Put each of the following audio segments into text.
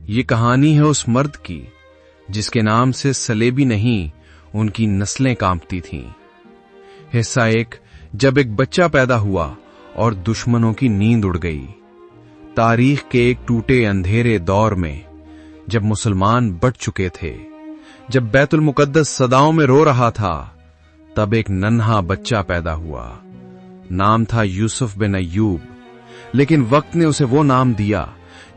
یہ کہانی ہے اس مرد کی جس کے نام سے سلیبی نہیں ان کی نسلیں کانپتی تھیں۔ حصہ 1، جب ایک بچہ پیدا ہوا اور دشمنوں کی نیند اڑ گئی۔ تاریخ کے ایک ٹوٹے اندھیرے دور میں جب مسلمان بٹ چکے تھے، جب بیت المقدس صداؤں میں رو رہا تھا، تب ایک ننھا بچہ پیدا ہوا۔ نام تھا یوسف بن ایوب، لیکن وقت نے اسے وہ نام دیا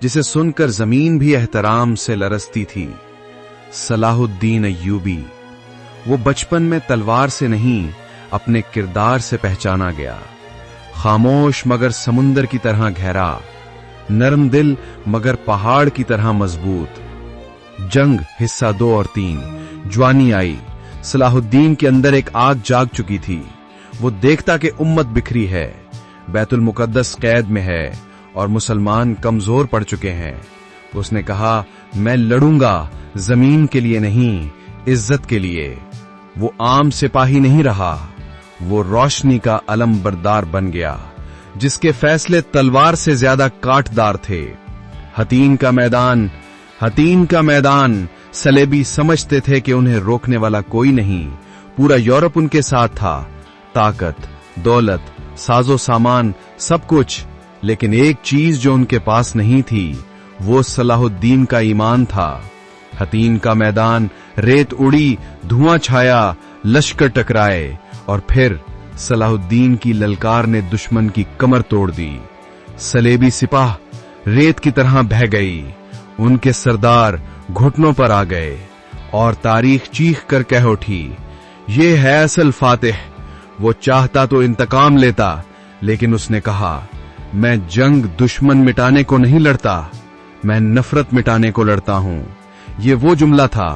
جسے سن کر زمین بھی احترام سے لرزتی تھی، صلاح الدین ایوبی۔ وہ بچپن میں تلوار سے نہیں اپنے کردار سے پہچانا گیا، خاموش مگر سمندر کی طرح گہرا، نرم دل مگر پہاڑ کی طرح مضبوط۔ جنگ حصہ 2 اور 3۔ جوانی آئی، صلاح الدین کے اندر ایک آگ جاگ چکی تھی۔ وہ دیکھتا کہ امت بکھری ہے، بیت المقدس قید میں ہے اور مسلمان کمزور پڑ چکے ہیں۔ اس نے کہا، میں لڑوں گا، زمین کے لیے نہیں، عزت کے لیے۔ وہ عام سپاہی نہیں رہا، وہ روشنی کا علم بردار بن گیا، جس کے فیصلے تلوار سے زیادہ کاٹدار تھے۔ حطین کا میدان سلیبی سمجھتے تھے کہ انہیں روکنے والا کوئی نہیں، پورا یورپ ان کے ساتھ تھا، طاقت، دولت، ساز و سامان، سب کچھ، لیکن ایک چیز جو ان کے پاس نہیں تھی، وہ صلاح الدین کا ایمان تھا۔ حطین کا میدان، ریت اڑی، دھواں چھایا، لشکر ٹکرائے، اور پھر صلاح الدین کی للکار نے دشمن کی کمر توڑ دی۔ سلیبی سپاہ ریت کی طرح بہہ گئی، ان کے سردار گھٹنوں پر آ گئے، اور تاریخ چیخ کر کہہ اٹھی، یہ ہے اصل فاتح۔ وہ چاہتا تو انتقام لیتا، لیکن اس نے کہا، میں جنگ دشمن مٹانے کو نہیں لڑتا، میں نفرت مٹانے کو لڑتا ہوں۔ یہ وہ جملہ تھا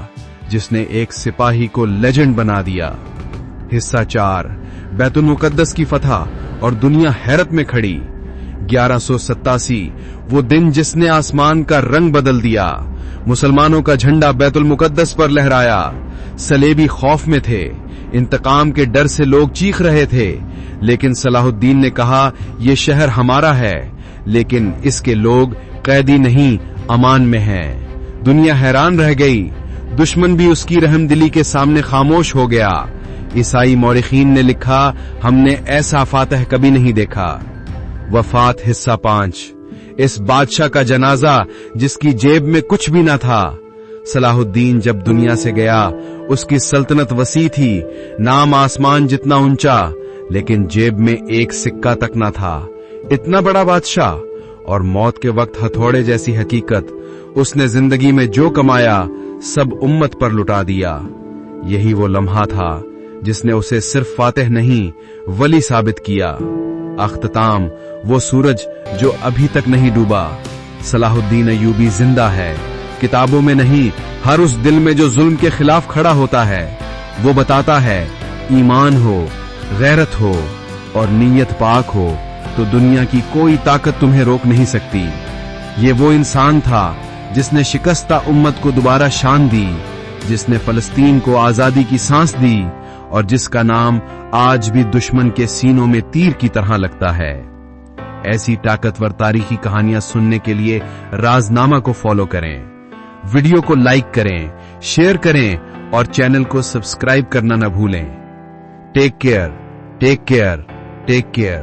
جس نے ایک سپاہی کو لیجنڈ بنا دیا۔ حصہ 4، بیت المقدس کی فتح اور دنیا حیرت میں کھڑی۔ 1187، وہ دن جس نے آسمان کا رنگ بدل دیا۔ مسلمانوں کا جھنڈا بیت المقدس پر لہرایا۔ سلیبی خوف میں تھے، انتقام کے ڈر سے لوگ چیخ رہے تھے، لیکن صلاح الدین نے کہا، یہ شہر ہمارا ہے، لیکن اس کے لوگ قیدی نہیں، امان میں ہیں۔ دنیا حیران رہ گئی، دشمن بھی اس کی رحم دلی کے سامنے خاموش ہو گیا۔ عیسائی مورخین نے لکھا، ہم نے ایسا فاتح کبھی نہیں دیکھا۔ وفات حصہ 5، اس بادشاہ کا جنازہ جس کی جیب میں کچھ بھی نہ تھا۔ صلاح الدین جب دنیا سے گیا، اس کی سلطنت وسیع تھی، نام آسمان جتنا اونچا، لیکن جیب میں ایک سکہ تک نہ تھا۔ اتنا بڑا بادشاہ، اور موت کے وقت ہتھوڑے جیسی حقیقت، اس نے زندگی میں جو کمایا سب امت پر لٹا دیا۔ یہی وہ لمحہ تھا جس نے اسے صرف فاتح نہیں، ولی ثابت کیا۔ اختتام، وہ سورج جو ابھی تک نہیں ڈوبا۔ صلاح الدین ایوبی زندہ ہے، کتابوں میں نہیں، ہر اس دل میں جو ظلم کے خلاف کھڑا ہوتا ہے۔ وہ بتاتا ہے، ایمان ہو، غیرت ہو اور نیت پاک ہو تو دنیا کی کوئی طاقت تمہیں روک نہیں سکتی۔ یہ وہ انسان تھا جس نے شکستہ امت کو دوبارہ شان دی، جس نے فلسطین کو آزادی کی سانس دی، اور جس کا نام آج بھی دشمن کے سینوں میں تیر کی طرح لگتا ہے۔ ایسی طاقتور تاریخی کہانیاں سننے کے لیے رازنامہ کو فالو کریں، ویڈیو کو لائک کریں، شیئر کریں اور چینل کو سبسکرائب کرنا نہ بھولیں۔ Take care, take care, take care.